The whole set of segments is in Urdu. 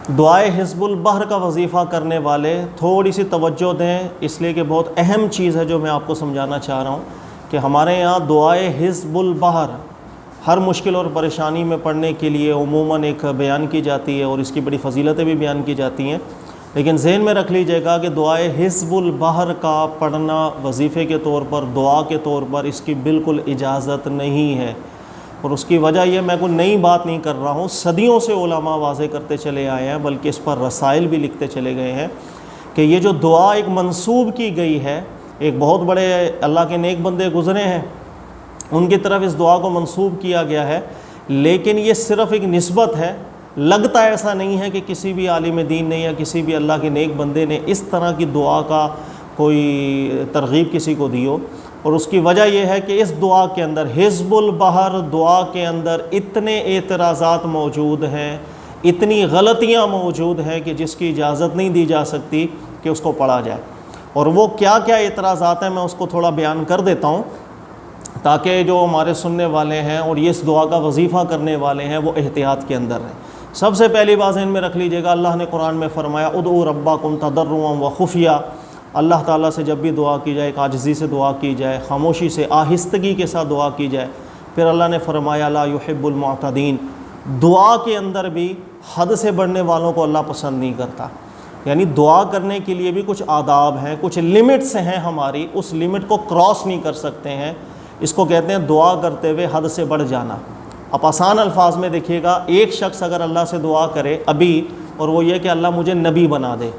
دعائے حزب البحر کا وظیفہ کرنے والے تھوڑی سی توجہ دیں، اس لیے کہ بہت اہم چیز ہے جو میں آپ کو سمجھانا چاہ رہا ہوں کہ ہمارے یہاں دعائے حزب البحر ہر مشکل اور پریشانی میں پڑھنے کے لیے عموماً ایک بیان کی جاتی ہے اور اس کی بڑی فضیلتیں بھی بیان کی جاتی ہیں، لیکن ذہن میں رکھ لیجئے گا کہ دعائے حزب البحر کا پڑھنا وظیفے کے طور پر، دعا کے طور پر اس کی بالکل اجازت نہیں ہے۔ اور اس کی وجہ یہ، میں کوئی نئی بات نہیں کر رہا ہوں، صدیوں سے علماء واضح کرتے چلے آئے ہیں، بلکہ اس پر رسائل بھی لکھتے چلے گئے ہیں کہ یہ جو دعا ایک منسوب کی گئی ہے، ایک بہت بڑے اللہ کے نیک بندے گزرے ہیں، ان کی طرف اس دعا کو منسوب کیا گیا ہے، لیکن یہ صرف ایک نسبت ہے۔ لگتا ایسا نہیں ہے کہ کسی بھی عالم دین نے یا کسی بھی اللہ کے نیک بندے نے اس طرح کی دعا کا کوئی ترغیب کسی کو دی ہو۔ اور اس کی وجہ یہ ہے کہ اس دعا کے اندر، حزب البحر دعا کے اندر اتنے اعتراضات موجود ہیں، اتنی غلطیاں موجود ہیں کہ جس کی اجازت نہیں دی جا سکتی کہ اس کو پڑھا جائے۔ اور وہ کیا کیا اعتراضات ہیں میں اس کو تھوڑا بیان کر دیتا ہوں، تاکہ جو ہمارے سننے والے ہیں اور یہ اس دعا کا وظیفہ کرنے والے ہیں وہ احتیاط کے اندر رہیں۔ سب سے پہلی بات ذہن میں رکھ لیجئے گا، اللہ نے قرآن میں فرمایا ادعوا ربکم تضرعا وخفیا۔ اللہ تعالیٰ سے جب بھی دعا کی جائے، ایک عاجزی سے دعا کی جائے، خاموشی سے، آہستگی کے ساتھ دعا کی جائے۔ پھر اللہ نے فرمایا لا یحب المعتدین، دعا کے اندر بھی حد سے بڑھنے والوں کو اللہ پسند نہیں کرتا۔ یعنی دعا کرنے کے لیے بھی کچھ آداب ہیں، کچھ لمٹس ہیں ہماری، اس لمٹ کو کراس نہیں کر سکتے ہیں۔ اس کو کہتے ہیں دعا کرتے ہوئے حد سے بڑھ جانا۔ اب آسان الفاظ میں دیکھیے گا، ایک شخص اگر اللہ سے دعا کرے ابھی، اور وہ یہ کہ اللہ مجھے نبی بنا دے،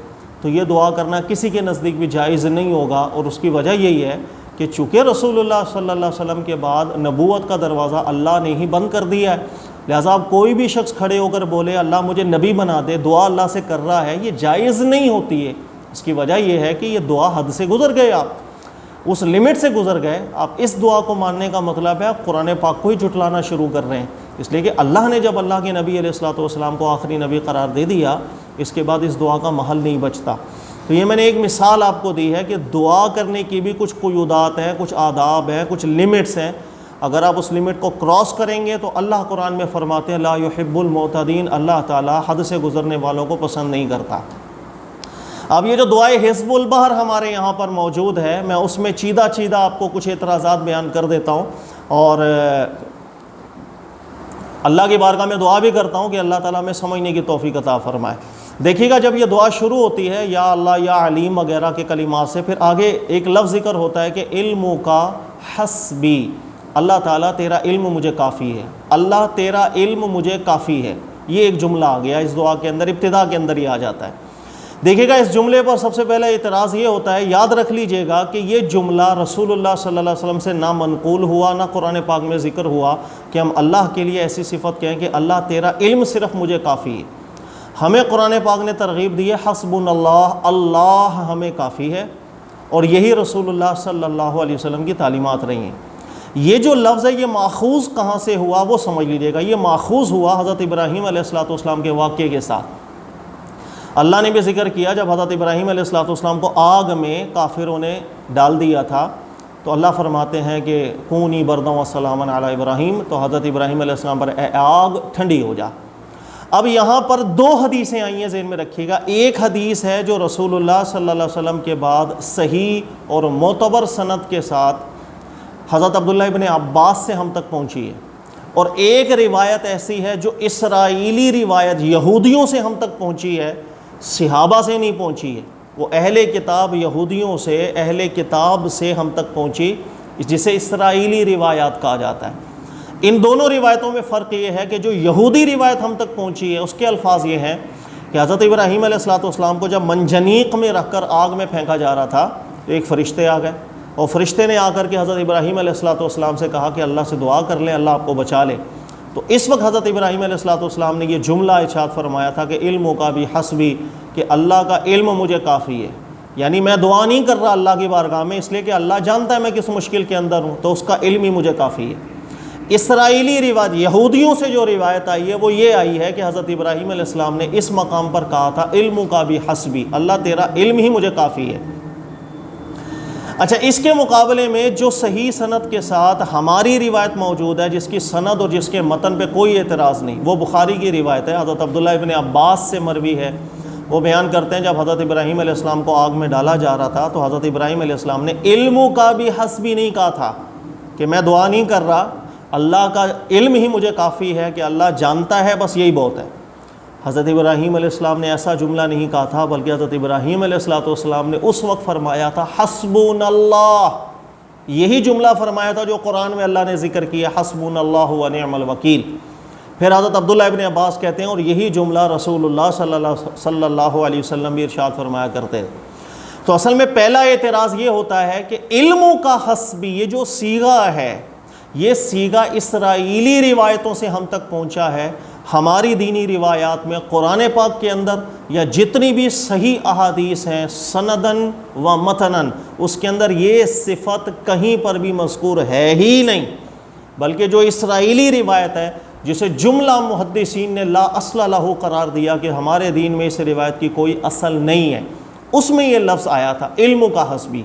تو یہ دعا کرنا کسی کے نزدیک بھی جائز نہیں ہوگا۔ اور اس کی وجہ یہی ہے کہ چونکہ رسول اللہ صلی اللہ علیہ وسلم کے بعد نبوت کا دروازہ اللہ نے ہی بند کر دیا ہے، لہٰذا اب کوئی بھی شخص کھڑے ہو کر بولے اللہ مجھے نبی بنا دے، دعا اللہ سے کر رہا ہے، یہ جائز نہیں ہوتی ہے۔ اس کی وجہ یہ ہے کہ یہ دعا حد سے گزر گئے، آپ اس لمٹ سے گزر گئے۔ آپ اس دعا کو ماننے کا مطلب ہے آپ قرآن پاک کو ہی جھٹلانا شروع کر رہے ہیں، اس لیے کہ اللہ نے جب اللہ کے نبی علیہ الصلوۃ والسلام کو آخری نبی قرار دے دیا، اس کے بعد اس دعا کا محل نہیں بچتا۔ تو یہ میں نے ایک مثال آپ کو دی ہے کہ دعا کرنے کی بھی کچھ قیودات ہیں، کچھ آداب ہیں، کچھ لمٹس ہیں۔ اگر آپ اس لمٹ کو کراس کریں گے تو اللہ قرآن میں فرماتے ہیں لا یحب المعتدین، اللہ تعالیٰ حد سے گزرنے والوں کو پسند نہیں کرتا۔ اب یہ جو دعائے حزب البحر ہمارے یہاں پر موجود ہے، میں اس میں چیدہ آپ کو کچھ اعتراضات بیان کر دیتا ہوں، اور اللہ کی بارگاہ میں دعا بھی کرتا ہوں کہ اللہ تعالیٰ میں سمجھنے کی توفیق عطا فرمائے۔ دیکھیے گا جب یہ دعا شروع ہوتی ہے یا اللہ یا علیم وغیرہ کے کلمات سے، پھر آگے ایک لفظ ذکر ہوتا ہے کہ علم کا حسبی، اللہ تعالیٰ تیرا علم مجھے کافی ہے، اللہ تیرا علم مجھے کافی ہے۔ یہ ایک جملہ آ گیا اس دعا کے اندر، ابتدا کے اندر ہی آ جاتا ہے۔ دیکھیے گا اس جملے پر سب سے پہلا اعتراض یہ ہوتا ہے، یاد رکھ لیجئے گا کہ یہ جملہ رسول اللہ صلی اللہ علیہ وسلم سے نہ منقول ہوا، نہ قرآن پاک میں ذکر ہوا کہ ہم اللہ کے لیے ایسی صفت کہیں کہ اللہ تیرا علم صرف مجھے کافی ہے۔ ہمیں قرآن پاک نے ترغیب دی ہے حسبنا اللہ، اللہ ہمیں کافی ہے، اور یہی رسول اللہ صلی اللہ علیہ وسلم کی تعلیمات رہی ہیں۔ یہ جو لفظ ہے یہ ماخوذ کہاں سے ہوا وہ سمجھ لیجئے گا۔ یہ ماخوذ ہوا حضرت ابراہیم علیہ السلام کے واقعے کے ساتھ۔ اللہ نے بھی ذکر کیا جب حضرت ابراہیم علیہ السلام کو آگ میں کافروں نے ڈال دیا تھا، تو اللہ فرماتے ہیں کہ کونی برداً وسلاما علی ابراہیم، تو حضرت ابراہیم علیہ السلام پر اے آگ ٹھنڈی ہو جا۔ اب یہاں پر دو حدیثیں آئی ہیں، ذہن میں رکھیے گا۔ ایک حدیث ہے جو رسول اللہ صلی اللہ علیہ وسلم کے بعد صحیح اور معتبر سند کے ساتھ حضرت عبداللہ ابن عباس سے ہم تک پہنچی ہے، اور ایک روایت ایسی ہے جو اسرائیلی روایت یہودیوں سے ہم تک پہنچی ہے، صحابہ سے نہیں پہنچی ہے، وہ اہل کتاب یہودیوں سے، اہل کتاب سے ہم تک پہنچی، جسے اسرائیلی روایات کہا جاتا ہے۔ ان دونوں روایتوں میں فرق یہ ہے کہ جو یہودی روایت ہم تک پہنچی ہے اس کے الفاظ یہ ہیں کہ حضرت ابراہیم علیہ السلام کو جب منجنیق میں رکھ کر آگ میں پھینکا جا رہا تھا تو ایک فرشتے آ گئے، اور فرشتے نے آ کر کے حضرت ابراہیم علیہ السلام سے کہا کہ اللہ سے دعا کر لیں، اللہ آپ کو بچا لے۔ تو اس وقت حضرت ابراہیم علیہ السلام نے یہ جملہ ارشاد فرمایا تھا کہ علم کا بھی حسبی، کہ اللہ کا علم مجھے کافی ہے۔ یعنی میں دعا نہیں کر رہا اللہ کی بارگاہ میں اس لیے کہ اللہ جانتا ہے میں کس مشکل کے اندر ہوں، تو اس کا علم ہی مجھے کافی ہے۔ اسرائیلی روایت یہودیوں سے جو روایت آئی ہے وہ یہ آئی ہے کہ حضرت ابراہیم علیہ السلام نے اس مقام پر کہا تھا علم کا بھی حسبی، اللہ تیرا علم ہی مجھے کافی ہے۔ اچھا، اس کے مقابلے میں جو صحیح سند کے ساتھ ہماری روایت موجود ہے، جس کی سند اور جس کے متن پہ کوئی اعتراض نہیں، وہ بخاری کی روایت ہے، حضرت عبداللہ ابن عباس سے مروی ہے۔ وہ بیان کرتے ہیں جب حضرت ابراہیم علیہ السلام کو آگ میں ڈالا جا رہا تھا تو حضرت ابراہیم علیہ السلام نے علم کا بھی حسبی نہیں کہا تھا کہ میں دعا نہیں کر رہا، اللہ کا علم ہی مجھے کافی ہے کہ اللہ جانتا ہے، بس یہی بہت ہے۔ حضرت ابراہیم علیہ السلام نے ایسا جملہ نہیں کہا تھا، بلکہ حضرت ابراہیم علیہ السلام نے اس وقت فرمایا تھا حسبنا اللہ، یہی جملہ فرمایا تھا جو قرآن میں اللہ نے ذکر کیا، حسبنا اللہ ونعم الوکیل۔ پھر حضرت عبداللہ ابن عباس کہتے ہیں اور یہی جملہ رسول اللہ صلی اللہ علیہ وسلم بھی ارشاد فرمایا کرتے ہیں۔ تو اصل میں پہلا اعتراض یہ ہوتا ہے کہ علم کا حسبی، یہ جو صیغہ ہے، یہ صیغہ اسرائیلی روایتوں سے ہم تک پہنچا ہے۔ ہماری دینی روایات میں قرآن پاک کے اندر یا جتنی بھی صحیح احادیث ہیں سندن و متنن، اس کے اندر یہ صفت کہیں پر بھی مذکور ہے ہی نہیں، بلکہ جو اسرائیلی روایت ہے جسے جملہ محدثین نے لا اصل لہ قرار دیا کہ ہمارے دین میں اس روایت کی کوئی اصل نہیں ہے، اس میں یہ لفظ آیا تھا علم کا حسبی۔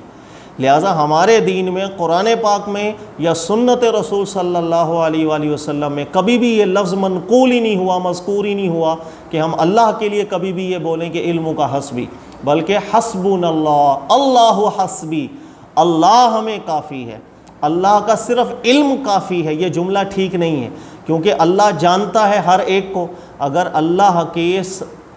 لہٰذا ہمارے دین میں قرآن پاک میں یا سنت رسول صلی اللہ علیہ وآلہ وسلم میں کبھی بھی یہ لفظ منقول ہی نہیں ہوا، مذکور ہی نہیں ہوا کہ ہم اللہ کے لیے کبھی بھی یہ بولیں کہ علم کا حسبی، بلکہ حسبنا اللہ، اللہ حسبی، اللہ ہمیں کافی ہے، اللہ کا صرف علم کافی ہے۔ یہ جملہ ٹھیک نہیں ہے، کیونکہ اللہ جانتا ہے ہر ایک کو۔ اگر اللہ کے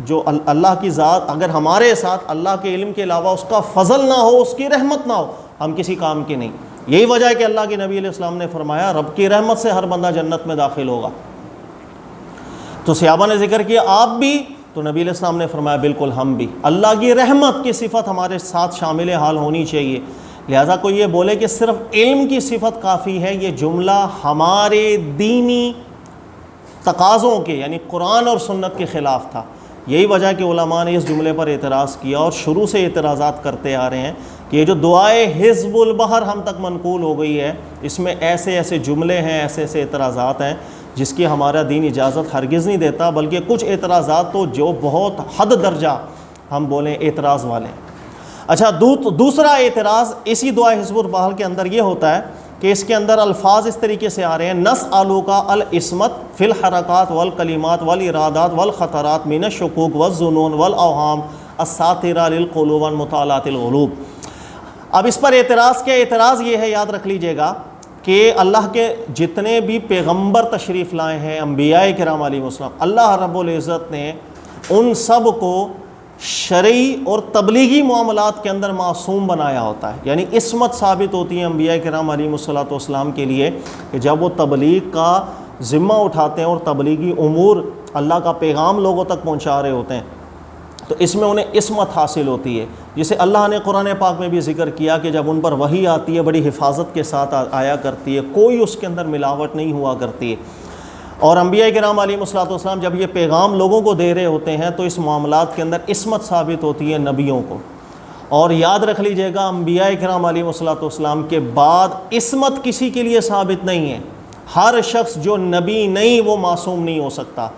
جو اللہ کی ذات اگر ہمارے ساتھ اللہ کے علم کے علاوہ اس کا فضل نہ ہو، اس کی رحمت نہ ہو، ہم کسی کام کے نہیں۔ یہی وجہ ہے کہ اللہ کے نبی علیہ السلام نے فرمایا رب کی رحمت سے ہر بندہ جنت میں داخل ہوگا۔ تو صحابہ نے ذکر کیا آپ بھی، تو نبی علیہ السلام نے فرمایا بالکل ہم بھی۔ اللہ کی رحمت کی صفت ہمارے ساتھ شامل حال ہونی چاہیے۔ لہٰذا کوئی یہ بولے کہ صرف علم کی صفت کافی ہے، یہ جملہ ہمارے دینی تقاضوں کے یعنی قرآن اور سنت کے خلاف تھا۔ یہی وجہ کہ علماء نے اس جملے پر اعتراض کیا اور شروع سے اعتراضات کرتے آ رہے ہیں کہ یہ جو دعائے حزب البحر ہم تک منقول ہو گئی ہے، اس میں ایسے ایسے جملے ہیں، ایسے ایسے اعتراضات ہیں جس کی ہمارا دین اجازت ہرگز نہیں دیتا، بلکہ کچھ اعتراضات تو جو بہت حد درجہ ہم بولیں اعتراض والے ہیں۔ اچھا، دوسرا اعتراض اسی دعائے حزب البحر کے اندر یہ ہوتا ہے کہ اس کے اندر الفاظ اس طریقے سے آ رہے ہیں نسألک العصمت فی الحرکات والکلمات والارادات والخطرات من الشکوک والظنون والاوہام الساطرہ للقلوب والمطالعات الغلوب۔ اب اس پر اعتراض کیا؟ اعتراض یہ ہے، یاد رکھ لیجئے گا، کہ اللہ کے جتنے بھی پیغمبر تشریف لائے ہیں، انبیاء کرام علیہ السلام، اللہ رب العزت نے ان سب کو شرعی اور تبلیغی معاملات کے اندر معصوم بنایا ہوتا ہے، یعنی عصمت ثابت ہوتی ہے انبیاء کرام علیہ السلام کے لیے کہ جب وہ تبلیغ کا ذمہ اٹھاتے ہیں اور تبلیغی امور اللہ کا پیغام لوگوں تک پہنچا رہے ہوتے ہیں، تو اس میں انہیں عصمت حاصل ہوتی ہے، جسے اللہ نے قرآن پاک میں بھی ذکر کیا کہ جب ان پر وحی آتی ہے بڑی حفاظت کے ساتھ آیا کرتی ہے، کوئی اس کے اندر ملاوٹ نہیں ہوا کرتی ہے۔ اور انبیاء کرام علیہ السلام جب یہ پیغام لوگوں کو دے رہے ہوتے ہیں تو اس معاملات کے اندر عصمت ثابت ہوتی ہے نبیوں کو۔ اور یاد رکھ لیجئے گا، انبیاء کرام علیہ السلام کے بعد عصمت کسی کے لیے ثابت نہیں ہے۔ ہر شخص جو نبی نہیں وہ معصوم نہیں ہو سکتا،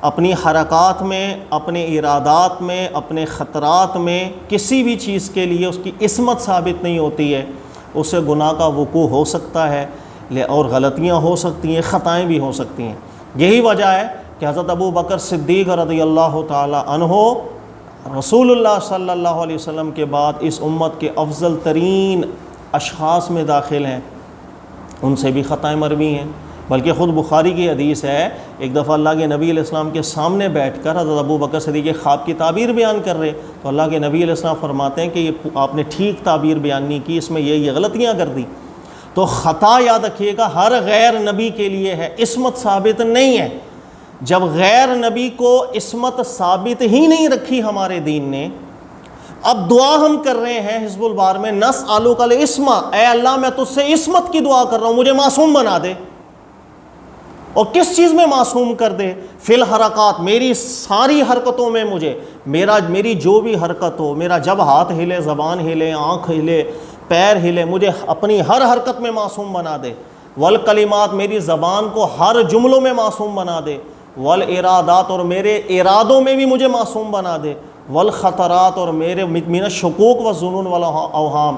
اپنی حرکات میں، اپنے ارادات میں، اپنے خطرات میں کسی بھی چیز کے لیے اس کی عصمت ثابت نہیں ہوتی ہے۔ اسے گناہ کا وقوع ہو سکتا ہے اور غلطیاں ہو سکتی ہیں، خطائیں بھی ہو سکتی ہیں۔ یہی وجہ ہے کہ حضرت ابو بکر صدیق رضی اللہ تعالی عنہ رسول اللہ صلی اللہ علیہ وسلم کے بعد اس امت کے افضل ترین اشخاص میں داخل ہیں، ان سے بھی خطائیں مروی ہیں۔ بلکہ خود بخاری کی حدیث ہے، ایک دفعہ اللہ کے نبی علیہ السلام کے سامنے بیٹھ کر حضرت ابو بکر صدیق کے خواب کی تعبیر بیان کر رہے، تو اللہ کے نبی علیہ السلام فرماتے ہیں کہ یہ آپ نے ٹھیک تعبیر بیان نہیں کی، اس میں یہ غلطیاں کر دی۔ تو خطا یاد رکھیے گا ہر غیر نبی کے لیے ہے، عصمت ثابت نہیں ہے۔ جب غیر نبی کو عصمت ثابت ہی نہیں رکھی ہمارے دین نے، اب دعا ہم کر رہے ہیں حزب البحر میں نسألک العصمہ، اے اللہ میں تجھ سے عصمت کی دعا کر رہا ہوں، مجھے معصوم بنا دے۔ اور کس چیز میں معصوم کر دے؟ فی الحرکات، میری ساری حرکتوں میں میری جو بھی حرکت ہو، میرا جب ہاتھ ہلے، زبان ہلے، آنکھ ہلے، پیر ہلے، مجھے اپنی ہر حرکت میں معصوم بنا دے۔ والکلمات، میری زبان کو ہر جملوں میں معصوم بنا دے۔ والارادات، اور میرے ارادوں میں بھی مجھے معصوم بنا دے۔ والخطرات، اور میرے من الشکوک والظنون والاوہام،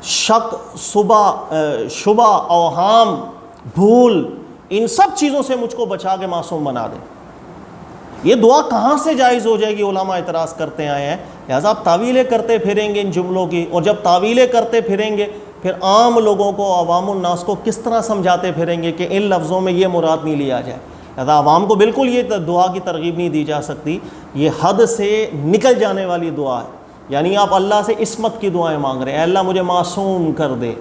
شک، شبہ، اوہام، بھول، ان سب چیزوں سے مجھ کو بچا کے معصوم بنا دے۔ یہ دعا کہاں سے جائز ہو جائے گی؟ علماء اعتراض کرتے آئے ہیں، لہٰذا آپ تعویلیں کرتے پھریں گے ان جملوں کی، اور جب تعویلیں کرتے پھریں گے پھر عام لوگوں کو، عوام الناس کو کس طرح سمجھاتے پھریں گے کہ ان لفظوں میں یہ مراد نہیں لیا جائے۔ لہٰذا عوام کو بالکل یہ دعا کی ترغیب نہیں دی جا سکتی، یہ حد سے نکل جانے والی دعا ہے۔ یعنی آپ اللہ سے عصمت کی دعائیں مانگ رہے ہیں، اے اللہ مجھے معصوم کر دے،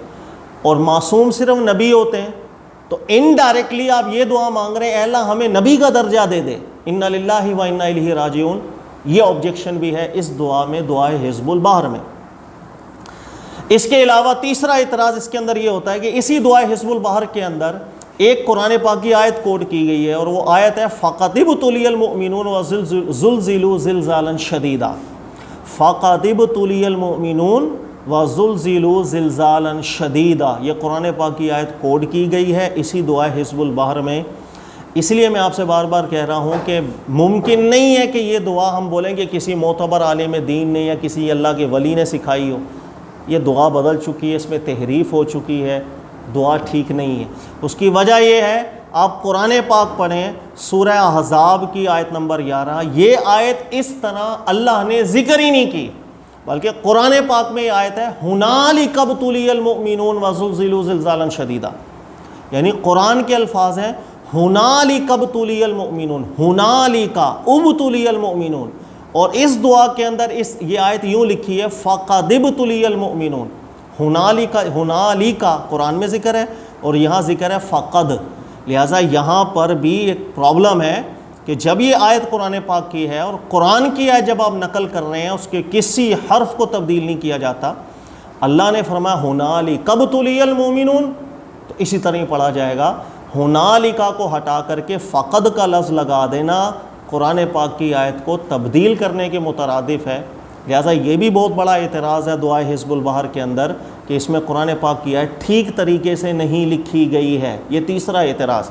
اور معصوم صرف نبی ہوتے ہیں، تو انڈائریکٹلی آپ یہ دعا مانگ رہے ہیں اے اللہ ہمیں نبی کا درجہ دے دے، انا للہ و انا الیہ راجعون۔ یہ آبجیکشن بھی ہے اس دعا میں، دعائے حزب البحر میں۔ اس کے علاوہ تیسرا اعتراض اس کے اندر یہ ہوتا ہے کہ اسی دعائے حزب البحر کے اندر ایک قرآن پاک کی آیت کوٹ کی گئی ہے، اور وہ آیت ہے فَقَدِ ابْتُلِيَ الْمُؤْمِنُونَ وَزُلْزِلُوا زِلْزَالًا شَدِيدًا۔ فَقَدِ ابْتُلِيَ الْمُؤْمِنُونَ وَزُلْزِلُوا زِلْزَالًا شَدِيدًا، یہ قرآن پاک کی آیت کوٹ کی گئی ہے اسی دعائے حزب البحر میں۔ اس لیے میں آپ سے بار بار کہہ رہا ہوں کہ ممکن نہیں ہے کہ یہ دعا ہم بولیں کہ کسی معتبر عالم دین نے یا کسی اللہ کے ولی نے سکھائی ہو۔ یہ دعا بدل چکی ہے، اس میں تحریف ہو چکی ہے، دعا ٹھیک نہیں ہے۔ اس کی وجہ یہ ہے، آپ قرآن پاک پڑھیں سورہ احزاب کی آیت نمبر 11، یہ آیت اس طرح اللہ نے ذکر ہی نہیں کی، بلکہ قرآن پاک میں یہ آیت ہے ہنالک ابتلی المؤمنون وزلزلوا زلزالا شدیدا، یعنی قرآن کے الفاظ ہیں ہنالک ابتلی المؤمنون، ہنالک ابتلی المؤمنون، اور اس دعا کے اندر یہ آیت یوں لکھی ہے فَقَدِ ابْتُلِيَ الْمُؤْمِنُونَ۔ ہنالک قرآن میں ذکر ہے اور یہاں ذکر ہے فقد، لہٰذا یہاں پر بھی ایک پرابلم ہے کہ جب یہ آیت قرآن پاک کی ہے اور قرآن کی آیت جب آپ نقل کر رہے ہیں اس کے کسی حرف کو تبدیل نہیں کیا جاتا۔ اللہ نے فرمایا ہنالک ابْتُلِيَ الْمُؤْمِنُونَ، تو اسی طرح ہی پڑھا جائے گا، ہنالکا کو ہٹا کر کے فقد کا لفظ لگا دینا قرآن پاک کی آیت کو تبدیل کرنے کے مترادف ہے۔ لہٰذا یہ بھی بہت بڑا اعتراض ہے دعائے حزب البحر کے اندر کہ اس میں قرآن پاک کی آیت ٹھیک طریقے سے نہیں لکھی گئی ہے، یہ تیسرا اعتراض۔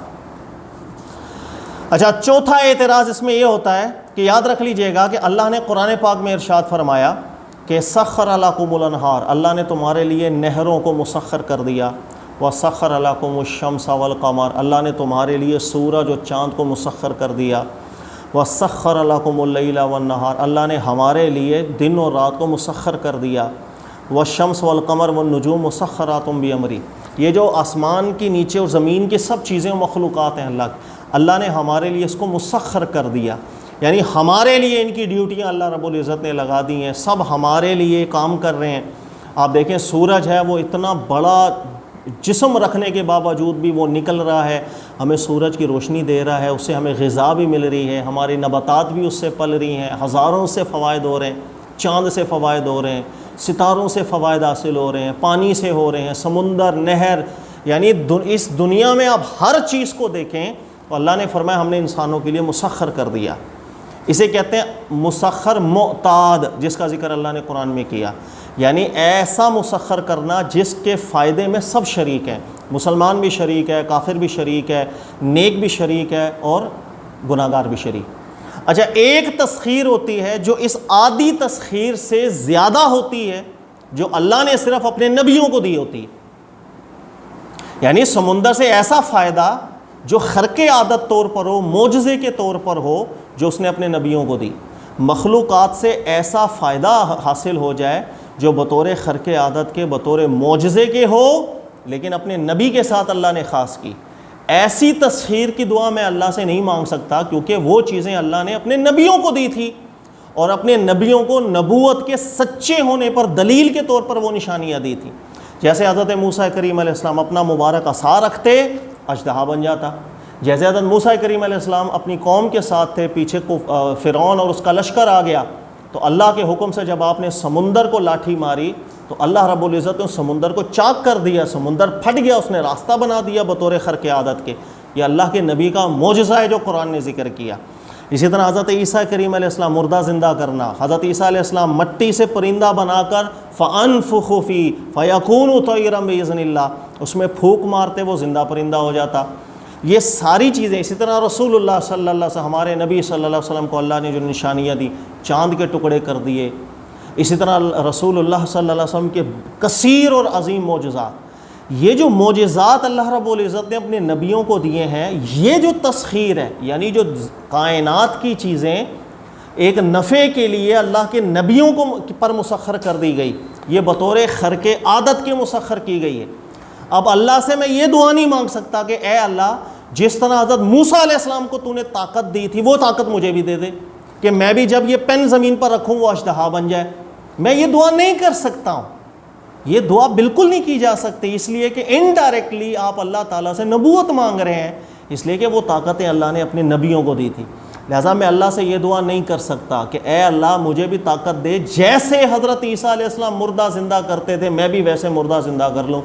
اچھا، چوتھا اعتراض اس میں یہ ہوتا ہے کہ یاد رکھ لیجئے گا کہ اللہ نے قرآن پاک میں ارشاد فرمایا کہ سخر لکم الانہار، اللہ نے تمہارے لیے نہروں کو مسخر کر دیا، وسخر لکم الشمس والقمر، اللہ نے تمہارے لیے سورج اور چاند کو مسخر کر دیا، وسخر لکم اللیل والنہار، اللہ نے ہمارے لیے دن اور رات کو مسخر کر دیا، والشمس والقمر والنجوم مسخرات بامری، یہ جو آسمان کی نیچے اور زمین کی سب چیزیں مخلوقات ہیں اللہ نے ہمارے لیے اس کو مسخر کر دیا، یعنی ہمارے لیے ان کی ڈیوٹیاں اللہ رب العزت نے لگا دی ہیں، سب ہمارے لیے کام کر رہے ہیں۔ آپ دیکھیں سورج ہے، وہ اتنا بڑا جسم رکھنے کے باوجود بھی وہ نکل رہا ہے، ہمیں سورج کی روشنی دے رہا ہے، اس سے ہمیں غذا بھی مل رہی ہے، ہماری نباتات بھی اس سے پل رہی ہیں، ہزاروں سے فوائد ہو رہے ہیں، چاند سے فوائد ہو رہے ہیں، ستاروں سے فوائد حاصل ہو رہے ہیں، پانی سے ہو رہے ہیں، سمندر، نہر، یعنی اس دنیا میں آپ ہر چیز کو دیکھیں تو اللہ نے فرمایا ہم نے انسانوں کے لیے مسخر کر دیا۔ اسے کہتے ہیں مسخر معتاد، جس کا ذکر اللہ نے قرآن میں کیا، یعنی ایسا مسخر کرنا جس کے فائدے میں سب شریک ہیں، مسلمان بھی شریک ہے، کافر بھی شریک ہے، نیک بھی شریک ہے اور گناہ گار بھی شریک۔ اچھا، ایک تسخیر ہوتی ہے جو اس عادی تسخیر سے زیادہ ہوتی ہے، جو اللہ نے صرف اپنے نبیوں کو دی ہوتی ہے، یعنی سمندر سے ایسا فائدہ جو خرق عادت طور پر ہو، معجزے کے طور پر ہو، جو اس نے اپنے نبیوں کو دی۔ مخلوقات سے ایسا فائدہ حاصل ہو جائے جو بطور خرق عادت کے، بطور معجزے کے ہو، لیکن اپنے نبی کے ساتھ اللہ نے خاص کی، ایسی تسخیر کی دعا میں اللہ سے نہیں مانگ سکتا، کیونکہ وہ چیزیں اللہ نے اپنے نبیوں کو دی تھی، اور اپنے نبیوں کو نبوت کے سچے ہونے پر دلیل کے طور پر وہ نشانیاں دی تھیں۔ جیسے حضرت موسیٰ کریم علیہ السلام اپنا مبارک عصا رکھتے، اژدہا بن جاتا۔ جیسے حضرت موسیٰ کریم علیہ السلام اپنی قوم کے ساتھ تھے، پیچھے کو فرعون اور اس کا لشکر آ گیا، تو اللہ کے حکم سے جب آپ نے سمندر کو لاٹھی ماری تو اللہ رب العزت نے سمندر کو چاک کر دیا، سمندر پھٹ گیا، اس نے راستہ بنا دیا بطور خرق عادت کے۔ یہ اللہ کے نبی کا معجزہ ہے جو قرآن نے ذکر کیا۔ اسی طرح حضرت عیسیٰ کریم علیہ السلام مردہ زندہ کرنا، حضرت عیسیٰ علیہ السلام مٹی سے پرندہ بنا کر فَأَنفُخُ فِيهِ فَيَكُونُ طَيْرًا بِإِذْنِ اللَّهِ، اس میں پھونک مارتے وہ زندہ پرندہ ہو جاتا۔ یہ ساری چیزیں، اسی طرح رسول اللہ صلی اللہ علیہ وسلم، ہمارے نبی صلی اللہ علیہ وسلم کو اللہ نے جو نشانیاں دی، چاند کے ٹکڑے کر دیے، اسی طرح رسول اللہ صلی اللہ علیہ وسلم کے کثیر اور عظیم معجزات، یہ جو معجزات اللہ رب العزت نے اپنے نبیوں کو دیے ہیں، یہ جو تسخیر ہے، یعنی جو کائنات کی چیزیں ایک نفع کے لیے اللہ کے نبیوں کو پر مسخر کر دی گئی، یہ بطور خرق عادت کے مسخر کی گئی ہے۔ اب اللہ سے میں یہ دعا نہیں مانگ سکتا کہ اے اللہ جس طرح حضرت موسیٰ علیہ السلام کو تو نے طاقت دی تھی وہ طاقت مجھے بھی دے دے کہ میں بھی جب یہ پین زمین پر رکھوں وہ اژدہا بن جائے۔ میں یہ دعا نہیں کر سکتا ہوں، یہ دعا بالکل نہیں کی جا سکتی، اس لیے کہ انڈائریکٹلی آپ اللہ تعالیٰ سے نبوت مانگ رہے ہیں، اس لیے کہ وہ طاقتیں اللہ نے اپنے نبیوں کو دی تھی۔ لہٰذا میں اللہ سے یہ دعا نہیں کر سکتا کہ اے اللہ مجھے بھی طاقت دے، جیسے حضرت عیسیٰ علیہ السلام مردہ زندہ کرتے تھے میں بھی ویسے مردہ زندہ کر لوں۔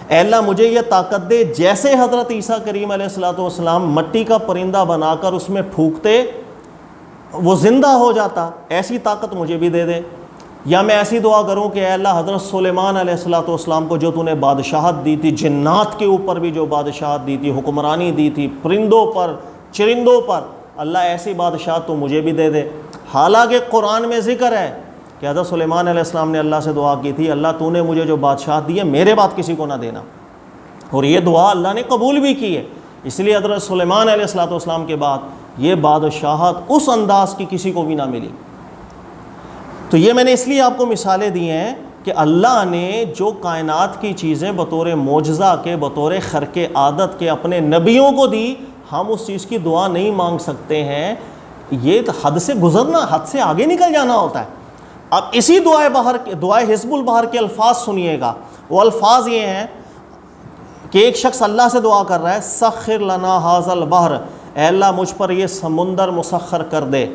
اے اللہ مجھے یہ طاقت دے جیسے حضرت عیسیٰ کریم علیہ السلام مٹی کا پرندہ بنا کر اس میں پھونکتے وہ زندہ ہو جاتا، ایسی طاقت مجھے بھی دے دے۔ یا میں ایسی دعا کروں کہ اے اللہ حضرت سلیمان علیہ السلام کو جو تو نے بادشاہت دی تھی، جنات کے اوپر بھی جو بادشاہت دی تھی، حکمرانی دی تھی، پرندوں پر چرندوں پر، اللہ ایسی بادشاہت تو مجھے بھی دے دے۔ حالانکہ قرآن میں ذکر ہے کہ حضرت سلیمان علیہ السلام نے اللہ سے دعا کی تھی، اللہ تو نے مجھے جو بادشاہت دی ہے میرے بعد کسی کو نہ دینا، اور یہ دعا اللہ نے قبول بھی کی ہے۔ اس لیے حضرت سلیمان علیہ السلام کے بعد یہ بادشاہت اس انداز کی کسی کو بھی نہ ملی۔ تو یہ میں نے اس لیے آپ کو مثالیں دی ہیں کہ اللہ نے جو کائنات کی چیزیں بطور معجزہ کے، بطور خرق عادت کے اپنے نبیوں کو دی، ہم اس چیز کی دعا نہیں مانگ سکتے ہیں۔ یہ حد سے گزرنا، حد سے آگے نکل جانا ہوتا ہے۔ اب اسی دعائے حزب البحر کے الفاظ سنیے گا، وہ الفاظ یہ ہیں کہ ایک شخص اللہ سے دعا کر رہا ہے، سخر لنا ھذا البحر، اے اللہ مجھ پر یہ سمندر مسخر کر دے،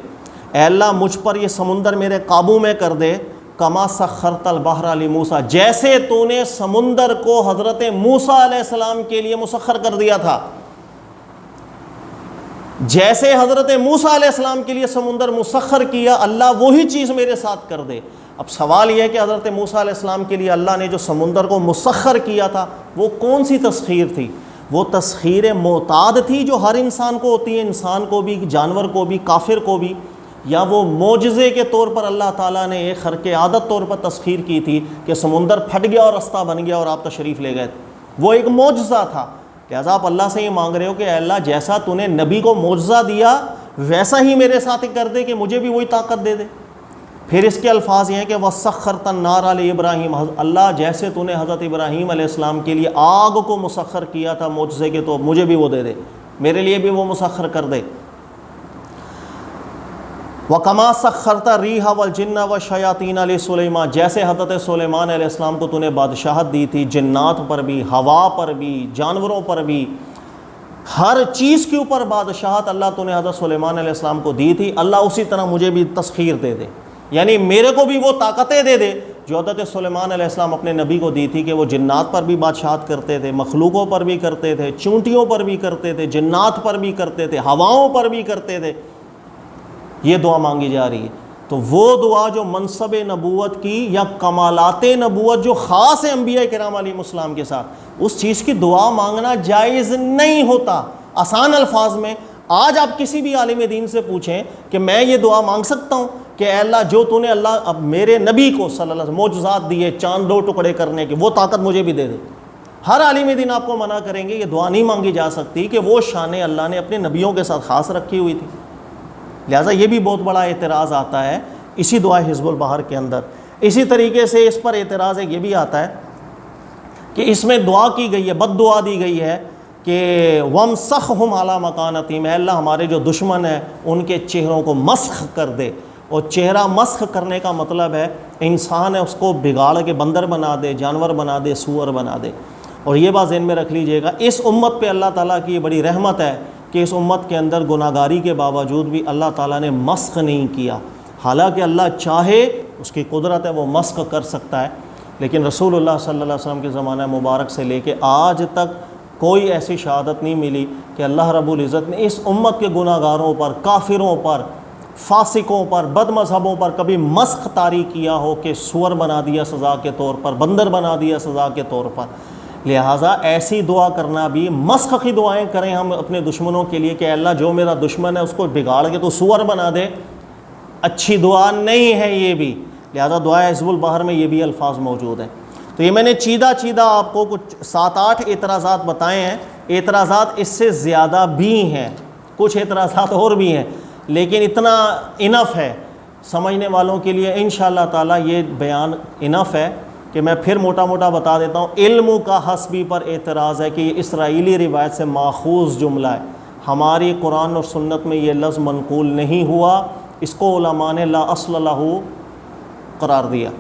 اے اللہ مجھ پر یہ سمندر میرے قابو میں کر دے، کما سخرت البحر لموسیٰ، جیسے تو نے سمندر کو حضرت موسیٰ علیہ السلام کے لیے مسخر کر دیا تھا، جیسے حضرت موسیٰ علیہ السلام کے لیے سمندر مسخر کیا، اللہ وہی چیز میرے ساتھ کر دے۔ اب سوال یہ ہے کہ حضرت موسیٰ علیہ السلام کے لیے اللہ نے جو سمندر کو مسخر کیا تھا وہ کون سی تسخیر تھی؟ وہ تسخیر معتاد تھی جو ہر انسان کو ہوتی ہے، انسان کو بھی، جانور کو بھی، کافر کو بھی، یا وہ معجزے کے طور پر اللہ تعالیٰ نے ایک خرق عادت طور پر تسخیر کی تھی کہ سمندر پھٹ گیا اور رستہ بن گیا اور آپ تشریف لے گئے؟ وہ ایک معجزہ تھا۔ لہٰذا آپ اللہ سے یہ مانگ رہے ہو کہ اے اللہ جیسا تو نے نبی کو معجزہ دیا ویسا ہی میرے ساتھ کر دے کہ مجھے بھی وہی طاقت دے دے۔ پھر اس کے الفاظ یہ ہیں کہ وَسَخَّرْتَ النَّارَ لِإِبْرَاهِيمَ، اللہ جیسے تو نے حضرت ابراہیم علیہ السلام کے لیے آگ کو مسخر کیا تھا معجزے کے، تو مجھے بھی وہ دے دے، میرے لیے بھی وہ مسخر کر دے۔ وَكَمَا سَخَّرْتَ الرِّيحَ وَالْجِنَّ وَالشَّيَاطِينَ لِسُلَيْمَانَ، جیسے حضرت سلیمان علیہ السلام کو تو نے بادشاہت دی تھی، جنات پر بھی، ہوا پر بھی، جانوروں پر بھی، ہر چیز کے اوپر بادشاہت اللہ تو نے حضرت سلیمان علیہ السلام کو دی تھی، اللہ اسی طرح مجھے بھی تسخیر دے دے، یعنی میرے کو بھی وہ طاقتیں دے دے جو حضرت سلیمان علیہ السلام اپنے نبی کو دی تھی کہ وہ جنات پر بھی بادشاہت کرتے تھے، مخلوقوں پر بھی کرتے تھے، چونٹیوں پر بھی کرتے تھے، جنات پر بھی کرتے تھے، ہواؤں پر بھی کرتے تھے۔ یہ دعا مانگی جا رہی ہے۔ تو وہ دعا جو منصب نبوت کی یا کمالات نبوت جو خاص ہے انبیاء کرام علیہ السلام کے ساتھ، اس چیز کی دعا مانگنا جائز نہیں ہوتا۔ آسان الفاظ میں آج آپ کسی بھی عالم دین سے پوچھیں کہ میں یہ دعا مانگ سکتا ہوں کہ اے اللہ جو تو نے اللہ اب میرے نبی کو صلی اللہ علیہ وسلم معجزات دیے چاند دو ٹکڑے کرنے کے، وہ طاقت مجھے بھی دے دے، ہر عالم دین آپ کو منع کریں گے یہ دعا نہیں مانگی جا سکتی کہ وہ شان اللہ نے اپنے نبیوں کے ساتھ خاص رکھی ہوئی تھی۔ لہٰذا یہ بھی بہت بڑا اعتراض آتا ہے اسی دعا حزب البحر کے اندر۔ اسی طریقے سے اس پر اعتراض ایک یہ بھی آتا ہے کہ اس میں دعا کی گئی ہے، بد دعا دی گئی ہے کہ وَامْسَخْهُمْ عَلَىٰ مَكَانَتِهِمْ، اے اللہ ہمارے جو دشمن ہیں ان کے چہروں کو مسخ کر دے۔ اور چہرہ مسخ کرنے کا مطلب ہے انسان ہے اس کو بگاڑ کے بندر بنا دے، جانور بنا دے، سور بنا دے۔ اور یہ بات ذہن میں رکھ لیجئے گا، اس امت پہ اللہ تعالیٰ کی یہ بڑی رحمت ہے کہ اس امت کے اندر گناہگاری کے باوجود بھی اللہ تعالیٰ نے مسخ نہیں کیا۔ حالانکہ اللہ چاہے، اس کی قدرت ہے، وہ مسخ کر سکتا ہے، لیکن رسول اللہ صلی اللہ علیہ وسلم کے زمانہ مبارک سے لے کے آج تک کوئی ایسی شہادت نہیں ملی کہ اللہ رب العزت نے اس امت کے گناہگاروں پر، کافروں پر، فاسقوں پر، بد مذہبوں پر کبھی مسخ طاری کیا ہو کہ سور بنا دیا سزا کے طور پر، بندر بنا دیا سزا کے طور پر۔ لہٰذا ایسی دعا کرنا بھی، مسخ کی دعائیں کریں ہم اپنے دشمنوں کے لیے کہ اللہ جو میرا دشمن ہے اس کو بگاڑ کے تو سور بنا دے، اچھی دعا نہیں ہے یہ بھی۔ لہذا دعائے حزب البحر میں یہ بھی الفاظ موجود ہیں۔ تو یہ میں نے چیدہ آپ کو کچھ 7-8 اعتراضات بتائے ہیں، اعتراضات اس سے زیادہ بھی ہیں، کچھ اعتراضات اور بھی ہیں، لیکن اتنا انف ہے سمجھنے والوں کے لیے انشاءاللہ تعالیٰ، یہ بیان انف ہے کہ میں پھر موٹا موٹا بتا دیتا ہوں۔ علم کا حسبی پر اعتراض ہے کہ یہ اسرائیلی روایت سے ماخوذ جملہ ہے، ہماری قرآن اور سنت میں یہ لفظ منقول نہیں ہوا، اس کو علماء نے لا اصل لہ قرار دیا۔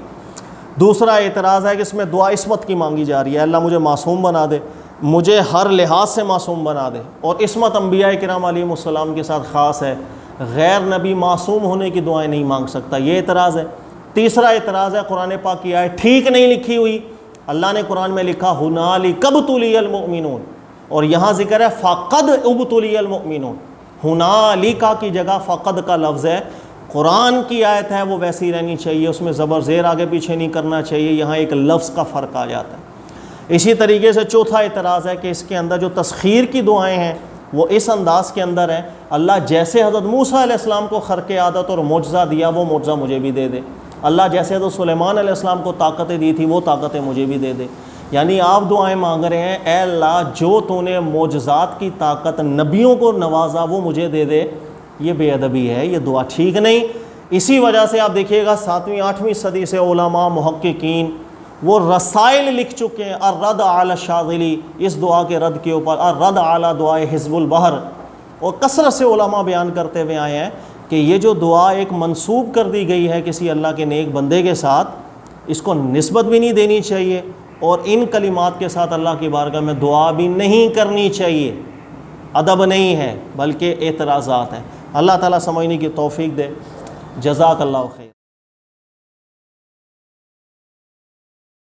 دوسرا اعتراض ہے کہ اس میں دعا عصمت کی مانگی جا رہی ہے، اللہ مجھے معصوم بنا دے، مجھے ہر لحاظ سے معصوم بنا دے، اور عصمت انبیاء کرام علیہم السلام کے ساتھ خاص ہے، غیر نبی معصوم ہونے کی دعائیں نہیں مانگ سکتا، یہ اعتراض ہے۔ تیسرا اعتراض ہے قرآن پاک کی آیت ٹھیک نہیں لکھی ہوئی، اللہ نے قرآن میں لکھا ہنالک ابتلی المؤمنون، اور یہاں ذکر ہے فقد ابتلی المؤمنون، ہنالک کی جگہ فقد کا لفظ ہے۔ قرآن کی آیت ہے وہ ویسی رہنی چاہیے، اس میں زبر زیر آگے پیچھے نہیں کرنا چاہیے، یہاں ایک لفظ کا فرق آ جاتا ہے۔ اسی طریقے سے چوتھا اعتراض ہے کہ اس کے اندر جو تسخیر کی دعائیں ہیں وہ اس انداز کے اندر ہے، اللہ جیسے حضرت موسیٰ علیہ السلام کو خرق عادت اور معجزہ دیا وہ معجزہ مجھے بھی دے دے، اللہ جیسے حضرت سلیمان علیہ السلام کو طاقتیں دی تھی وہ طاقتیں مجھے بھی دے دے۔ یعنی آپ دعائیں مانگ رہے ہیں اے اللہ جو تو نے معجزات کی طاقت نبیوں کو نوازا وہ مجھے دے دے، یہ بے ادبی ہے، یہ دعا ٹھیک نہیں۔ اسی وجہ سے آپ دیکھیے گا 7ویں 8ویں صدی سے علماء محققین وہ رسائل لکھ چکے ہیں الرد علی الشاذلی، اس دعا کے رد کے اوپر، الرد علی دعائے حزب البحر، اور کثرت سے علماء بیان کرتے ہوئے آئے ہیں کہ یہ جو دعا ایک منسوب کر دی گئی ہے کسی اللہ کے نیک بندے کے ساتھ، اس کو نسبت بھی نہیں دینی چاہیے، اور ان کلمات کے ساتھ اللہ کی بارگاہ میں دعا بھی نہیں کرنی چاہیے، ادب نہیں ہے بلکہ اعتراضات ہیں۔ اللہ تعالیٰ سمجھنے کی توفیق دے۔ جزاک اللہ خیر۔